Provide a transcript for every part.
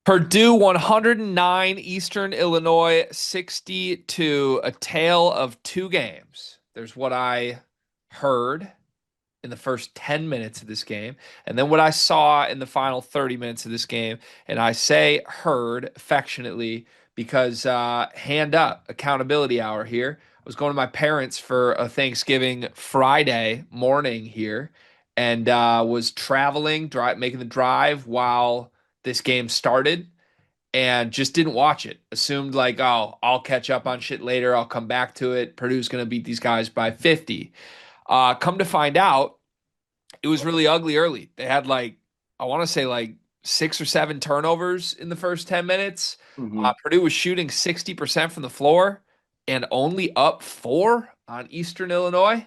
Purdue 109, Eastern Illinois 62. A tale of two games. There's what I heard in the first 10 minutes of this game, and then what I saw in the final 30 minutes of this game. And I say heard affectionately because hand up, accountability hour here. I was going to my parents for a Thanksgiving Friday morning here and was traveling, making the drive while this game started and just didn't watch it. Assumed like, oh, I'll catch up on shit later. I'll come back to it. Purdue's going to beat these guys by 50. Come to find out, it was really ugly early. They had like, I want to say like six or seven turnovers in the first 10 minutes. hmm Purdue was shooting 60% from the floor and only up four on Eastern Illinois,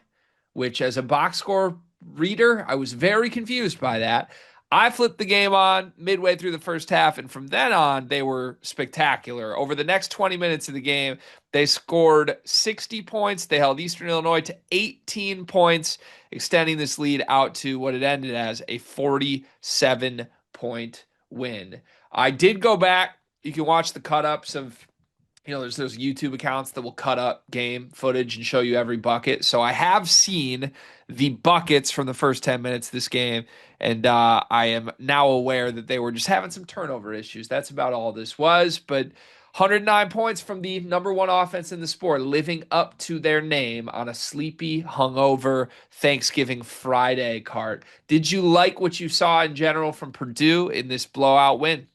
which as a box score reader, I was very confused by that. I flipped the game on midway through the first half, and from then on, they were spectacular. Over the next 20 minutes of the game, they scored 60 points. They held Eastern Illinois to 18 points, extending this lead out to what it ended as a 47-point win. I did go back. You can watch the cut ups of there's those YouTube accounts that will cut up game footage and show you every bucket. So I have seen the buckets from the first 10 minutes of this game, and I am now aware that they were just having some turnover issues. That's about all this was. But 109 points from the number one offense in the sport, living up to their name on a sleepy, hungover Thanksgiving Friday cart. Did you like what you saw in general from Purdue in this blowout win?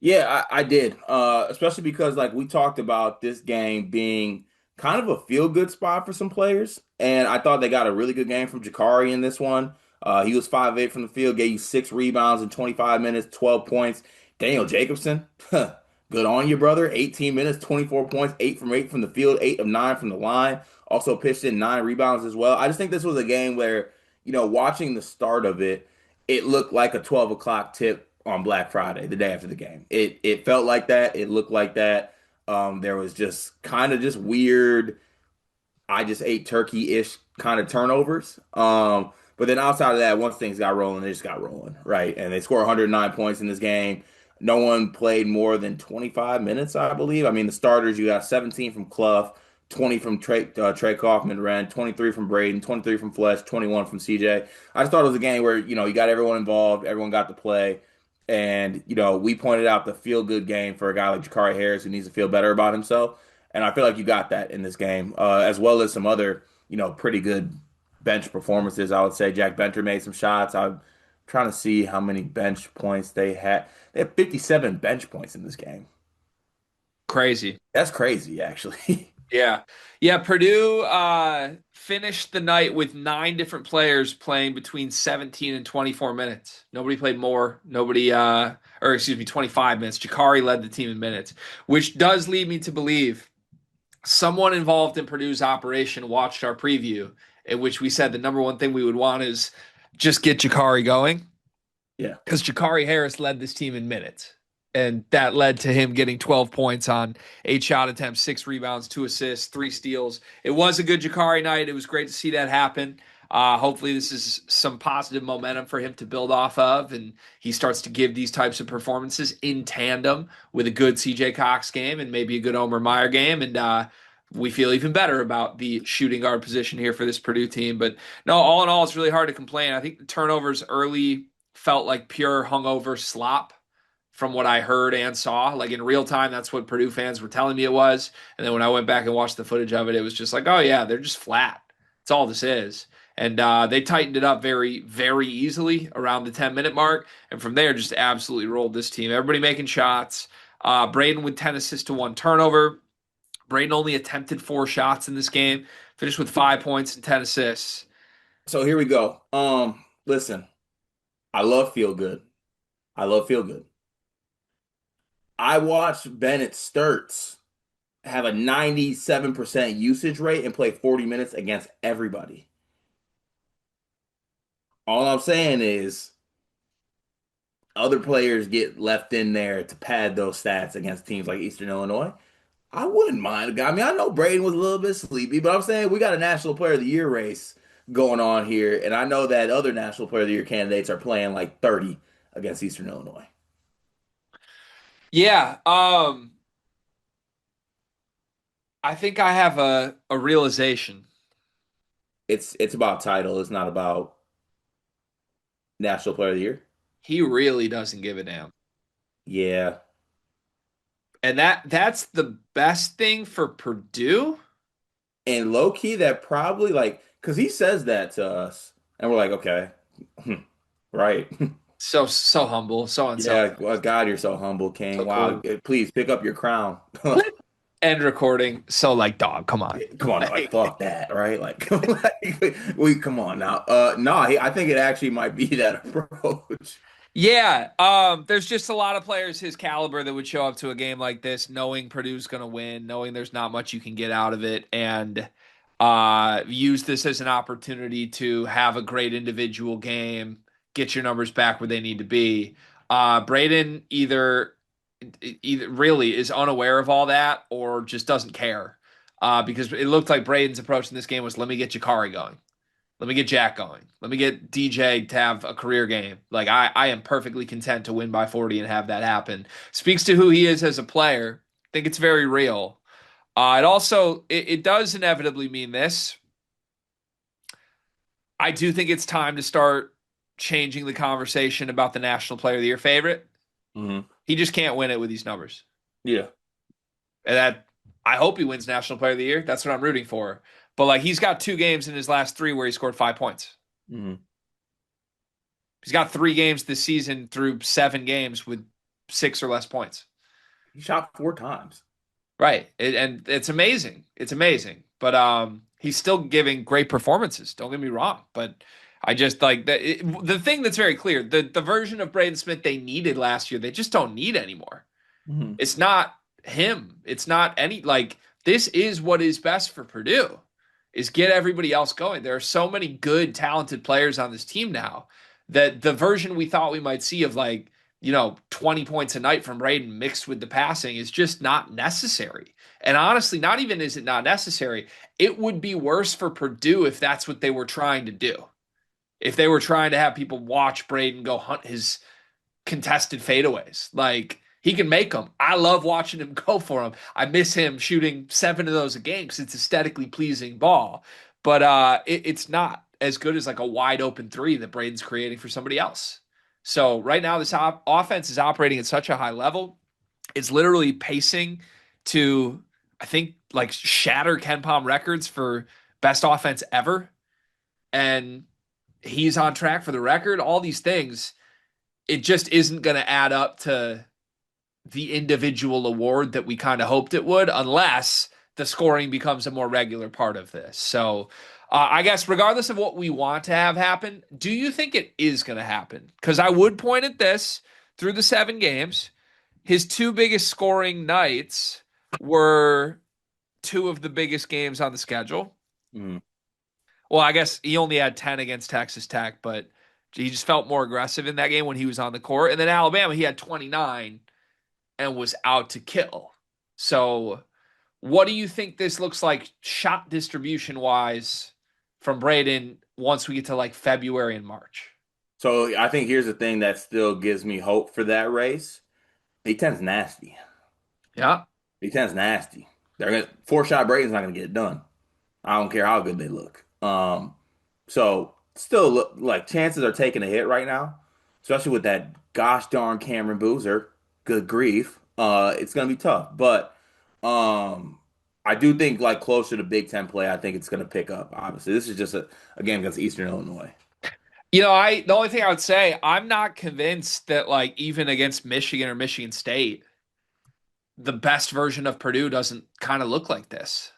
Yeah, I did. Especially because like we talked about this game being kind of a feel-good spot for some players. And I thought they got a really good game from Jakari in this one. He was 5 8 from the field, gave you 6 rebounds in 25 minutes, 12 points. Daniel Jacobson, good on you, brother. 18 minutes, 24 points, 8 from 8 from the field, 8 of 9 from the line. Also pitched in 9 rebounds as well. I just think this was a game where, watching the start of it, it looked like a 12 o'clock tip on Black Friday, the day after the game. It felt like that. It looked like that. There was just kind of just weird, I just ate turkey-ish kind of turnovers. But then outside of that, once things got rolling, they just got rolling, right? And they scored 109 points in this game. No one played more than 25 minutes, I believe. I mean, the starters, you got 17 from Clough, 20 from Trey Kaufman, Ren, 23 from Braden, 23 from Fletch, 21 from CJ. I just thought it was a game where, you got everyone involved, everyone got to play. And, we pointed out the feel-good game for a guy like Jakari Harris who needs to feel better about himself. And I feel like you got that in this game, as well as some other, pretty good bench performances. I would say Jack Benter made some shots. I'm trying to see how many bench points they had. They had 57 bench points in this game. Crazy. That's crazy, actually. Yeah. Yeah, Purdue finished the night with nine different players playing between 17 and 24 minutes. Nobody played more. Nobody or excuse me, 25 minutes. Jakari led the team in minutes, which does lead me to believe someone involved in Purdue's operation watched our preview in which we said the number one thing we would want is just get Jakari going Yeah. because Jakari Harris led this team in minutes. And that led to him getting 12 points on 8 shot attempts, 6 rebounds, 2 assists, 3 steals. It was a good Jakari night. It was great to see that happen. Hopefully, this is some positive momentum for him to build off of, and he starts to give these types of performances in tandem with a good CJ Cox game and maybe a good Omer Meyer game. And we feel even better about the shooting guard position here for this Purdue team. But no, all in all, it's really hard to complain. I think the turnovers early felt like pure hungover slop from what I heard and saw. Like in real time, that's what Purdue fans were telling me it was. And then when I went back and watched the footage of it, it was just like, oh, yeah, they're just flat. That's all this is. And they tightened it up very, very easily around the 10-minute mark. And from there, just absolutely rolled this team. Everybody making shots. Braden with 10 assists to 1 turnover. Braden only attempted 4 shots in this game, finished with 5 points and 10 assists. So here we go. Listen, I love feel good. I love feel good. I watched Bennett Sturts have a 97% usage rate and play 40 minutes against everybody. All I'm saying is other players get left in there to pad those stats against teams like Eastern Illinois. I wouldn't mind a guy. I mean, I know Braden was a little bit sleepy, but I'm saying we got a National Player of the Year race going on here, and I know that other National Player of the Year candidates are playing like 30 against Eastern Illinois. Yeah, I think I have a realization. It's about title. It's not about National Player of the Year. He really doesn't give a damn. Yeah. And that's the best thing for Purdue. And low key, that probably like because he says that to us, and we're like, okay, right. So humble, so Yeah, well, unselfish, God, you're so humble, King. so Wow, cool. please pick up your crown. End recording. So like, dog, come on. Come on, like Like, fuck that, right? Like, we come on now. No, I think it actually might be that approach. yeah, there's just a lot of players his caliber that would show up to a game like this, knowing Purdue's going to win, knowing there's not much you can get out of it, and use this as an opportunity to have a great individual game, get your numbers back where they need to be. Braden either really is unaware of all that or just doesn't care, because it looked like Braden's approach in this game was, let me get Jakari going. Let me get Jack going. Let me get DJ to have a career game. Like I am perfectly content to win by 40 and have that happen. Speaks to who he is as a player. I think it's very real. It does inevitably mean this. I do think it's time to start changing the conversation about the National Player of the Year favorite. Hmm. He just can't win it with these numbers. Yeah. And that I hope he wins National Player of the Year. That's what I'm rooting for. But like he's got two games in his last three where he scored 5 points. Hmm. He's got 3 games this season through 7 games with 6 or less points. He shot 4 times. Right. And it's amazing. It's amazing. But he's still giving great performances. Don't get me wrong. But I just like the thing that's very clear, the version of Braden Smith they needed last year, they just don't need anymore. Hmm. It's not him. It's not any like this is what is best for Purdue is get everybody else going. There are so many good, talented players on this team now that the version we thought we might see of like, 20 points a night from Braden mixed with the passing is just not necessary. And honestly, not even is it not necessary, it would be worse for Purdue if that's what they were trying to do. If they were trying to have people watch Braden go hunt his contested fadeaways. Like he can make them. I love watching him go for them. I miss him shooting 7 of those a game because it's aesthetically pleasing ball. But it's not as good as like a wide open three that Braden's creating for somebody else. So right now, this offense is operating at such a high level. It's literally pacing to, I think, like shatter Ken Palm records for best offense ever. And he's on track for the record. All these things it just isn't going to add up to the individual award that we kind of hoped it would unless the scoring becomes a more regular part of this. So, I guess regardless of what we want to have happen, do you think it is going to happen? Because I would point at this through the 7 games, his two biggest scoring nights were two of the biggest games on the schedule. Hmm. Well, I guess he only had 10 against Texas Tech, but he just felt more aggressive in that game when he was on the court. And then Alabama, he had 29 and was out to kill. So, what do you think this looks like shot distribution wise from Braden once we get to like February and March? So I think here's the thing that still gives me hope for that race. Big Ten's nasty. Yeah. Big Ten's nasty. They're gonna 4 shot Braden's not gonna get it done. I don't care how good they look. So still look like chances are taking a hit right now, especially with that gosh darn Cameron Boozer. Good grief. It's gonna be tough. But I do think like closer to Big Ten play, I think it's gonna pick up. Obviously, this is just a game against Eastern Illinois. I the only thing I would say, I'm not convinced that like even against Michigan or Michigan State, the best version of Purdue doesn't kind of look like this.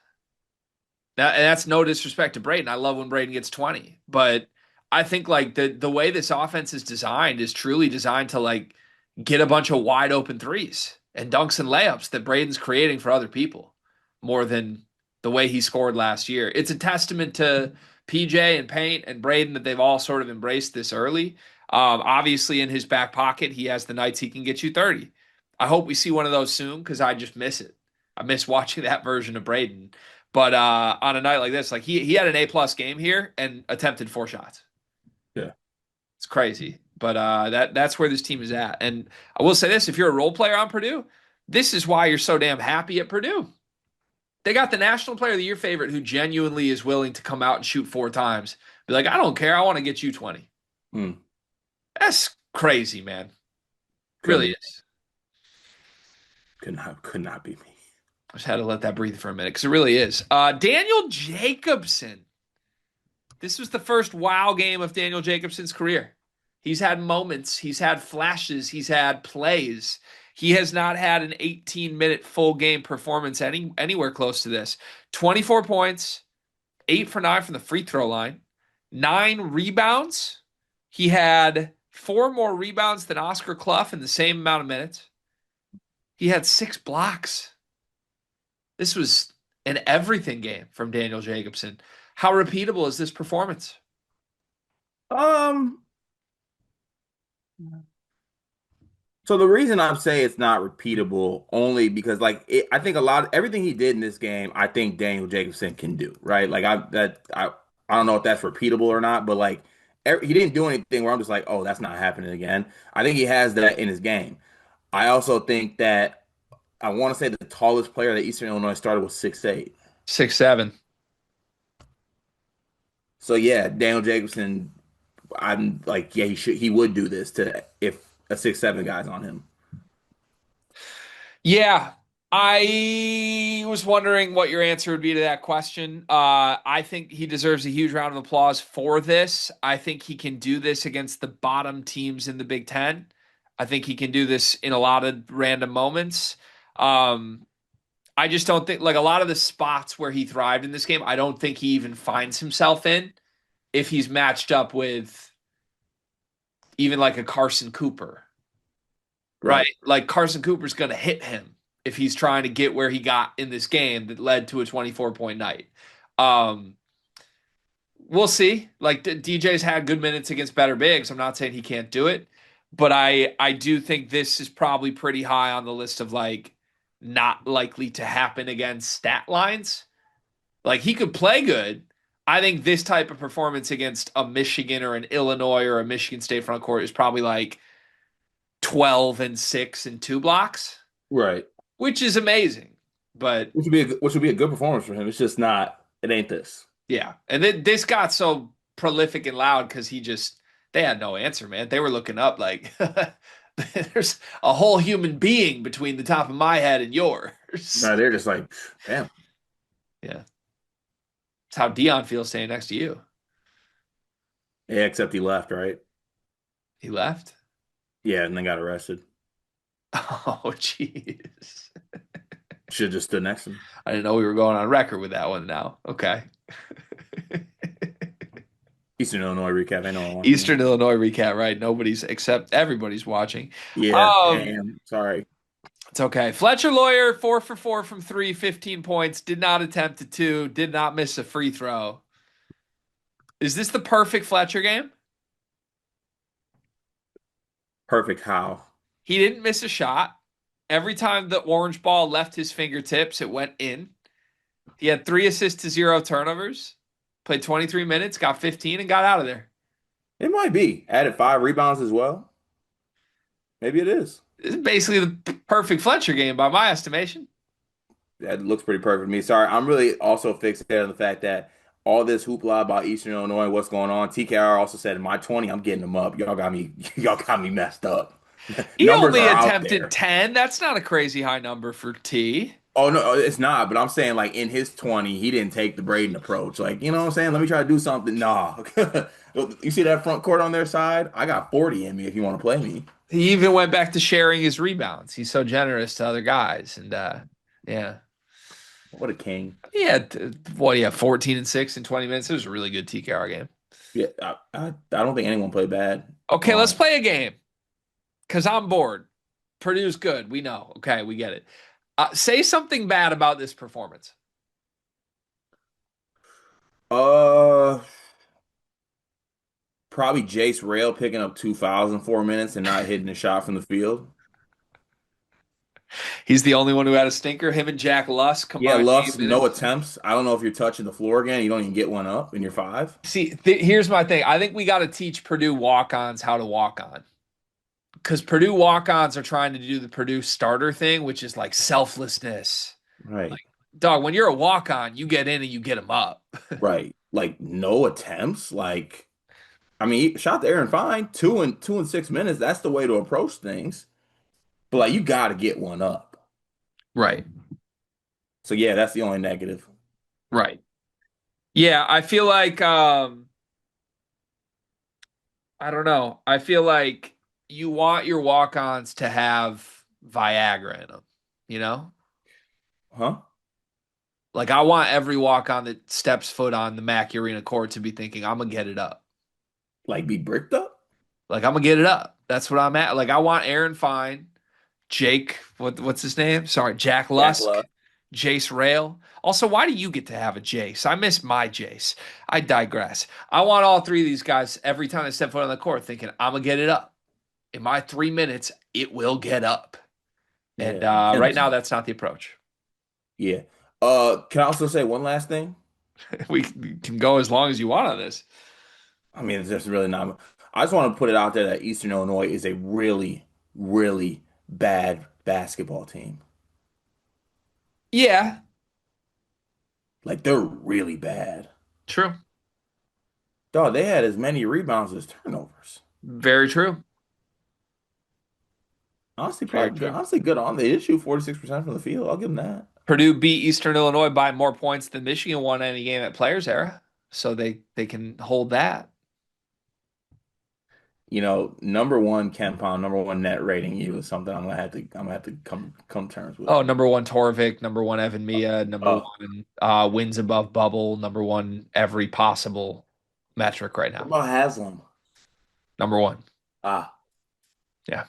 And that's no disrespect to Braden. I love when Braden gets 20, but I think like the way this offense is designed is truly designed to like get a bunch of wide open threes and dunks and layups that Braden's creating for other people more than the way he scored last year. It's a testament to PJ and Paint and Braden that they've all sort of embraced this early. Obviously, in his back pocket, he has the nights he can get you 30. I hope we see one of those soon because I just miss it. I miss watching that version of Braden. But on a night like this, like he had an A plus game here and attempted 4 shots. Yeah. It's crazy. But that's where this team is at. And I will say this: if you're a role player on Purdue, this is why you're so damn happy at Purdue. They got the National Player of the Year favorite who genuinely is willing to come out and shoot 4 times. Be like, I don't care. I want to get you 20. Hmm. That's crazy, man. Couldn't Really be, is. could not be me. I just had to let that breathe for a minute because it really is. Daniel Jacobson. This was the first wow game of Daniel Jacobson's career. He's had moments, he's had flashes, he's had plays. He has not had an 18-minute full game performance anywhere close to this. 24 points, 8 for 9 from the free throw line, 9 rebounds. He had 4 more rebounds than Oscar Clough in the same amount of minutes. He had 6 blocks. This was an everything game from Daniel Jacobson. How repeatable is this performance? Um, so the reason I'm saying it's not repeatable only because I think everything he did in this game, I think Daniel Jacobson can do, right? I don't know if that's repeatable or not, but he didn't do anything where I'm just like, oh, that's not happening again. I think he has that in his game. I also think that I want to say the tallest player that Eastern Illinois started was 6'8". 6'7". So yeah, Daniel Jacobson, I'm like, yeah, he would do this to if a 6'7" guy's on him. Yeah, I was wondering what your answer would be to that question. I think he deserves a huge round of applause for this. I think he can do this against the bottom teams in the Big Ten. I think he can do this in a lot of random moments. Um, I just don't think, like a lot of the spots where he thrived in this game, I don't think he even finds himself in if he's matched up with even like a Carson Cooper. Right. Right. Like Carson Cooper's going to hit him if he's trying to get where he got in this game that led to a 24-point night. Um, we'll see. Like DJ's had good minutes against better bigs. I'm not saying he can't do it, but I do think this is probably pretty high on the list of like not likely to happen against stat lines. Like he could play good. I think this type of performance against a Michigan or an Illinois or a Michigan State front court is probably like 12 and 6 and 2 blocks, Right. which is amazing. But Which would be a good performance for him. It's just not. It ain't this. yeah, and then this got so prolific and loud because they had no answer, man. They were looking up like there's a whole human being between the top of my head and yours. No, they're just like, damn. Yeah, it's how Dion feels standing next to you. Yeah, except he left, right? He left. Yeah, and then got arrested. Oh, jeez. Should have just stood next to him. I didn't know we were going on record with that one now. Okay. Eastern Illinois recap. I know I'm watching that. Eastern Illinois recap, right? Nobody's except everybody's watching. Yeah, Um, damn. Sorry. it's okay. Fletcher Lawyer, 4 for 4 from three, 15 points, did not attempt a two, did not miss a free throw. Is this the perfect Fletcher game? Perfect how? He didn't miss a shot. Every time the orange ball left his fingertips, it went in. He had 3 assists to 0 turnovers, played 23 minutes, got 15, and got out of there. It might be. Added 5 rebounds as well. Maybe it is. This is basically the perfect Fletcher game by my estimation. That looks pretty perfect to me. Sorry, I'm really also fixated on the fact that all this hoopla about Eastern Illinois, what's going on. TKR also said in my 20, I'm getting them up. Y'all got me, y'all got me messed up. He Numbers only are out attempted there. 10. That's not a crazy high number for T. Oh no, it's not. But I'm saying like in his 20, he didn't take the Braden approach. Like, you know what I'm saying? Let me try to do something. Nah. You see that front court on their side? I got 40 in me if you want to play me. He even went back to sharing his rebounds. He's so generous to other guys. And yeah. What a king. He had, what, yeah, 14 and 6 in 20 minutes. It was a really good TKR game. Yeah, I don't think anyone played bad. Okay, let's play a game because I'm bored. Purdue's good. We know. Okay, we get it. Say something bad about this performance. Uh, Probably Jace Rail picking up 2 fouls in 4 minutes and not hitting a shot from the field. He's the only one who had a stinker. Him and Jack Lusk Yeah, combined Luff's 8 minutes. no attempts. I don't know if you're touching the floor again. You don't even get one up in your five. See, here's my thing. I think we got to teach Purdue walk-ons how to walk on because Purdue walk-ons are trying to do the Purdue starter thing, which is like selflessness. Right. Like, dog, when you're a walk-on, you get in and you get them up. Right. Like no attempts. Like I mean, shot the air and fine. 2 and 6 minutes. That's the way to approach things. But like you got to get one up. Right. So yeah, that's the only negative. Right. Yeah, I feel like I don't know. I feel like you want your walk-ons to have Viagra in them, you know? Huh? Like I want every walk-on that steps foot on the Mackey Arena court to be thinking, I'm gonna get it up. Like be bricked up? Like I'm gonna get it up. That's what I'm at. Like I want Aaron Fine, Jake, what's his name? Sorry, Jack Jack Lusk, Love. Jace Rail. Also, why do you get to have a Jace? I miss my Jace. I digress. I want all three of these guys every time they step foot on the court thinking, I'm gonna get it up. In my 3 minutes, it will get up. And Yeah. Again, right this now, that's not the approach. yeah. Can I also say one last thing? We can go as long as you want on this. I mean, it's just really not. I just want to put it out there that Eastern Illinois is a really, really bad basketball team. Yeah, Like they're really bad. true. Dog, they had as many rebounds as turnovers. Very true. Honestly, Very probably good. true. Honestly, good on. They did shoot 46% from the field. I'll give them that. Purdue beat Eastern Illinois by more points than Michigan won any game at Players Era, so they can hold that. Number one Ken Pound, number one net rating you is something I'm gonna have to come to terms with. Oh, number one Torvik, number one Evan Mia, number Uh, one wins above bubble, number one every possible metric right what now. about Haslam? Number one. Ah, Yeah.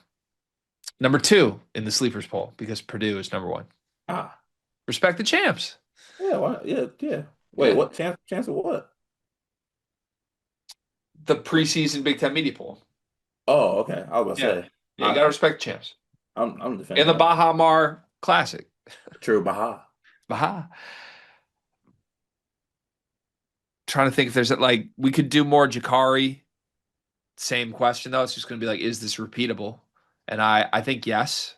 Number two in the sleepers poll because Purdue is number one. ah, Respect the champs. yeah, why, yeah, yeah. Wait, Yeah. what chance of what? The preseason Big Ten media poll. Oh, okay. I was Yeah. gonna say, Yeah, you gotta respect the champs. I'm In defending the that. Baha Mar Classic. True, Baha. Baha. Trying to think if there's like we could do more Jakari. Same question though. It's just gonna be like, is this repeatable? And I think yes.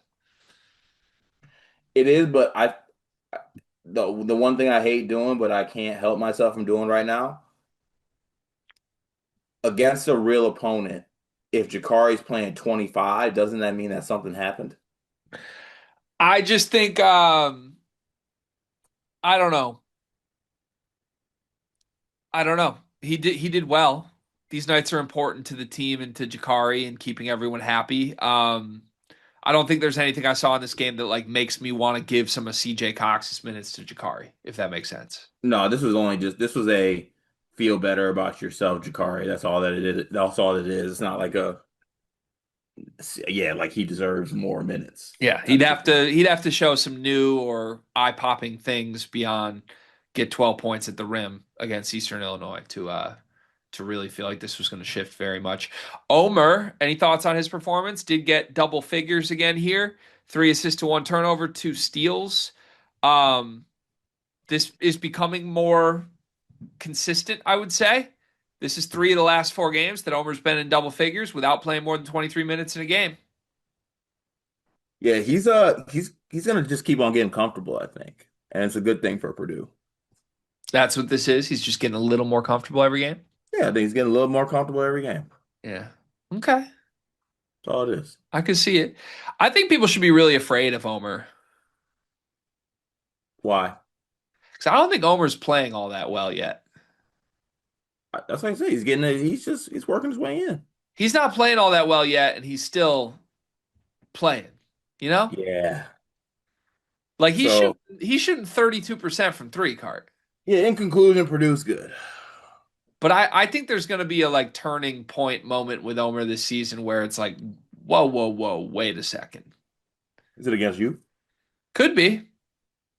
It is, but the one thing I hate doing, but I can't help myself from doing right now, against a real opponent, if Jakari's playing 25, doesn't that mean that something happened? I just think I don't know. I don't know. He did well. These nights are important to the team and to Jakari and keeping everyone happy. I don't think there's anything I saw in this game that like makes me want to give some of CJ Cox's minutes to Jakari, if that makes sense. No, this was a feel better about yourself, Jakari. That's all that it is. That's all it is. It's not like yeah, like he deserves more minutes Yeah, he'd type have situation. to he'd have to show some new or eye-popping things beyond get 12 points at the rim against Eastern Illinois to really feel like this was going to shift very much. Omer, any thoughts on his performance? Did get double figures again here. 3 assists to 1 turnover, 2 steals. Um, this is becoming more consistent, I would say. This is 3 of the last 4 games that Omer's been in double figures without playing more than 23 minutes in a game. Yeah, he's gonna just keep on getting comfortable, I think. And it's a good thing for Purdue. That's what this is. He's just getting a little more comfortable every game. Yeah, I think he's getting a little more comfortable every game. Yeah. Okay. That's all it is. I can see it. I think people should be really afraid of Omer Why? because I don't think Omer's playing all that well yet. That's like I say. He's working his way in. He's not playing all that well yet, and he's still playing. You know, Yeah. like So he's shooting 32% from three card. yeah, in conclusion, Purdue's good. But I think there's going to be a like turning point moment with Omer this season where it's like, whoa, whoa, whoa, wait a second. Is it against you? Could be.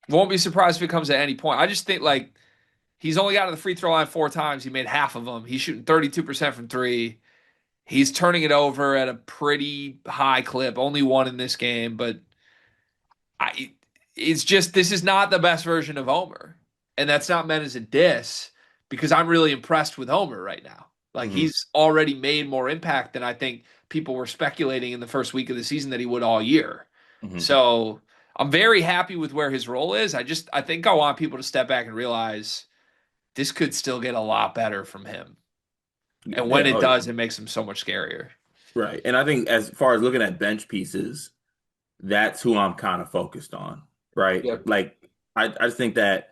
Won't be surprised if it comes at any point. I just think like he's only got to the free throw line 4 times. He made half of them. He's shooting 32% from three. He's turning it over at a pretty high clip. Only one in this game, but I it's just this is not the best version of Homer. And that's not meant as a diss because I'm really impressed with Homer right now. Like Hmm. he's already made more impact than I think people were speculating in the first week of the season that he would all year. Hmm. So I'm very happy with where his role is. I think I want people to step back and realize this could still get a lot better from him. And when Yeah. it Oh, yeah. does, it makes him so much scarier. Right. And I think as far as looking at bench pieces, that's who I'm kind of focused on. Right. Yep. Like I just think that,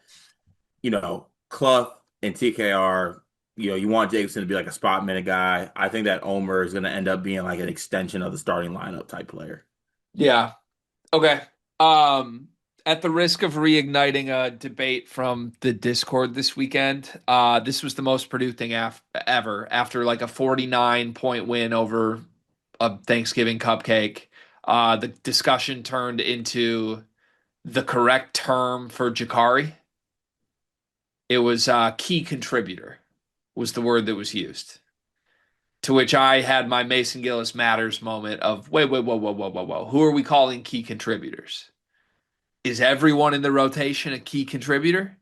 Clough and TKR, you want Jacobson to be like a spot minute guy. I think that Omer is going to end up being like an extension of the starting lineup type player. Yeah. Okay. Um, at the risk of reigniting a debate from the Discord this weekend, this was the most Purdue thing ever after like a 49-point win over a Thanksgiving cupcake. The discussion turned into the correct term for Jakari. It was key contributor was the word that was used. To which I had my Mason Gillis matters moment of wait, wait, whoa, whoa, whoa, whoa, whoa. Who are we calling key contributors? Is everyone in the rotation a key contributor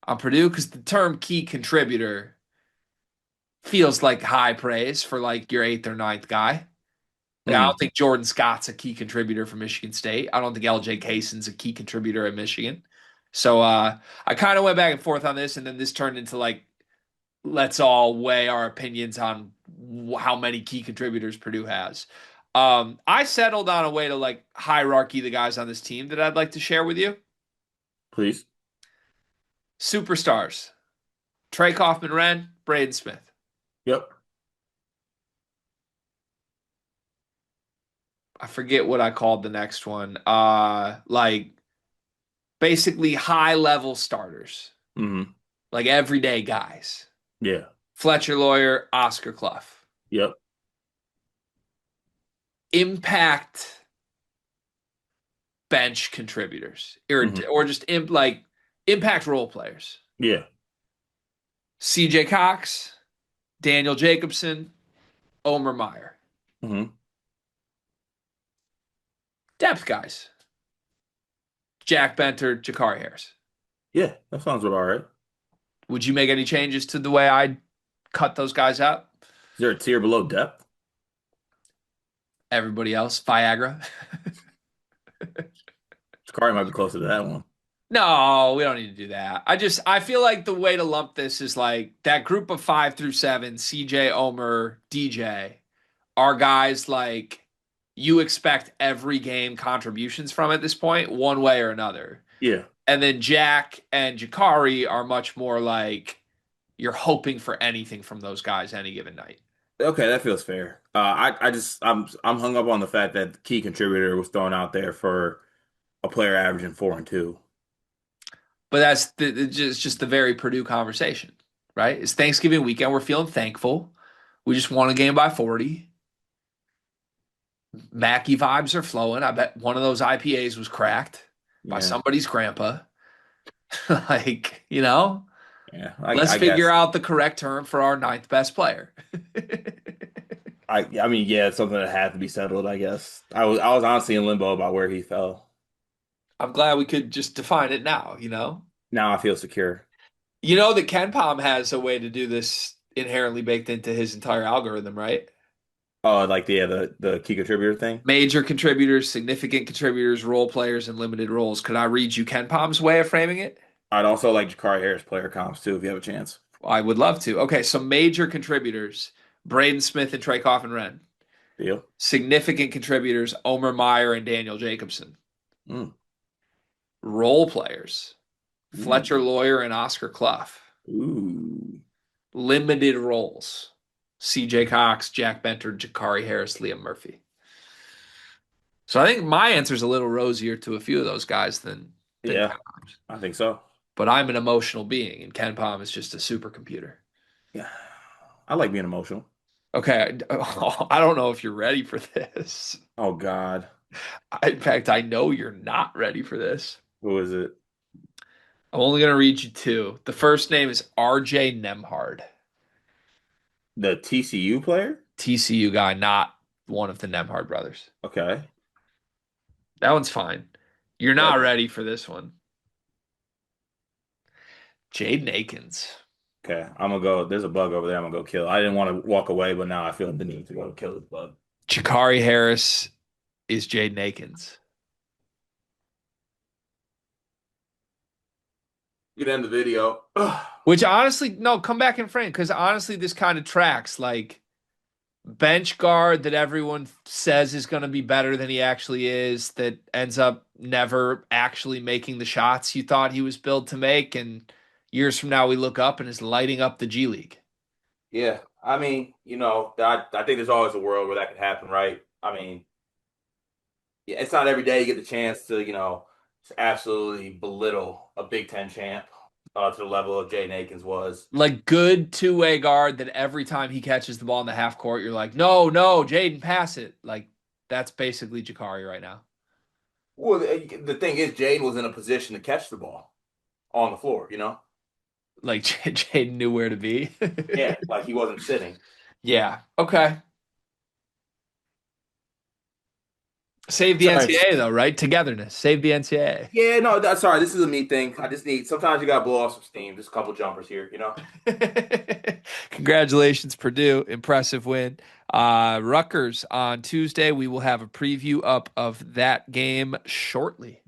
on Purdue? Because the term key contributor feels like high praise for like your eighth or ninth guy. Like, I don't Hmm. think Jordan Scott's a key contributor for Michigan State. I don't think LJ Cason's a key contributor at Michigan. So I kind of went back and forth on this, and then this turned into like let's all weigh our opinions on how many key contributors Purdue has. I settled on a way to like hierarchy the guys on this team that I'd like to share with you. Please. Superstars: Trey Kaufman-Renn, Braden Smith. Yep. I forget what I called the next one. Like basically high level starters, Hmm. like everyday guys. Yeah. Fletcher Lawyer, Oscar Clough. Yep. Impact bench contributors, Hmm. or just like impact role players. Yeah. CJ Cox, Daniel Jacobson, Omer Meyer. Hmm. Depth guys: Jack Benter, Jakari Harris. Yeah. That sounds about right. Would you make any changes to the way I cut those guys out? Is there a tier below depth? Everybody else, Viagra. Jakari might be closer to that one. No, we don't need to do that. I feel like the way to lump this is like that group of 5 through 7, CJ, Omer, DJ, are guys like you expect every game contributions from at this point, one way or another. Yeah. And then Jack and Jakari are much more like you're hoping for anything from those guys any given night. Okay, that feels fair. I'm hung up on the fact that key contributor was thrown out there for a player averaging 4 and 2. But it's just the very Purdue conversation, right? It's Thanksgiving weekend. We're feeling thankful. We just won a game by 40. Mackie vibes are flowing. I bet one of those IPAs was cracked by Yeah. somebody's grandpa. Like, Yeah. let's I figure guess. out the correct term for our ninth best player. I mean, yeah, it's something that had to be settled, I guess. I was honestly in limbo about where he fell. I'm glad we could just define it now. Now I feel secure. You know that Ken Palm has a way to do this inherently baked into his entire algorithm, right? Oh, like the key contributor thing. Major contributors, significant contributors, role players, and limited roles. Could I read you Ken Palm's way of framing it? I'd also like Jakari Harris player comps too, if you have a chance. I would love to. Okay, so major contributors: Braden Smith and Trey Coffin-Renn. Deal? Significant contributors: Omer Meyer and Daniel Jacobson. Mm. Role players: Fletcher Ooh. Lawyer and Oscar Clough. Ooh. Limited roles: CJ Cox, Jack Benter, Jakari Harris, Liam Murphy. So I think my answer is a little rosier to a few of those guys than Yeah, Ken Palm's. I think so. But I'm an emotional being, and Ken Palm is just a supercomputer. Yeah. I like being emotional. Okay, I don't know if you're ready for this. Oh God. In fact, I know you're not ready for this. Who is it? I'm only going to read you two. The first name is RJ Nemhard, The TCU player? TCU guy, not one of the Nemhard brothers. Okay. That one's fine. You're But not ready for this one. Jaden Akins. okay, I'm gonna go. There's a bug over there. I'm gonna go kill. I didn't want to walk away, but now I feel the need to go kill this bug. Jakari Harris is Jaden Akins. Get end the video. Which honestly, no, come back in frame because honestly, this kind of tracks. Like bench guard that everyone says is going to be better than he actually is, that ends up never actually making the shots you thought he was built to make. And years from now, we look up and is lighting up the G League. Yeah, I mean, I think there's always a world where that could happen, right? I mean, yeah, it's not every day you get the chance to, just absolutely belittle a Big Ten champ to the level of Jaden Akins was. Like good two-way guard that every time he catches the ball in the half court, you're like, no, no, Jaden, pass it. Like that's basically Jakari right now. Well, the thing is, Jaden was in a position to catch the ball on the floor, Like Jaden knew where to be. Yeah, like he wasn't sitting. Yeah. Okay. Save the Sorry. NCAA though, right? Togetherness. Save the NCAA. Yeah, no, sorry. This is a me thing. I just need. Sometimes you gotta blow off some steam. Just a couple jumpers here. Congratulations, Purdue. Impressive win. Rutgers on Tuesday. We will have a preview up of that game shortly.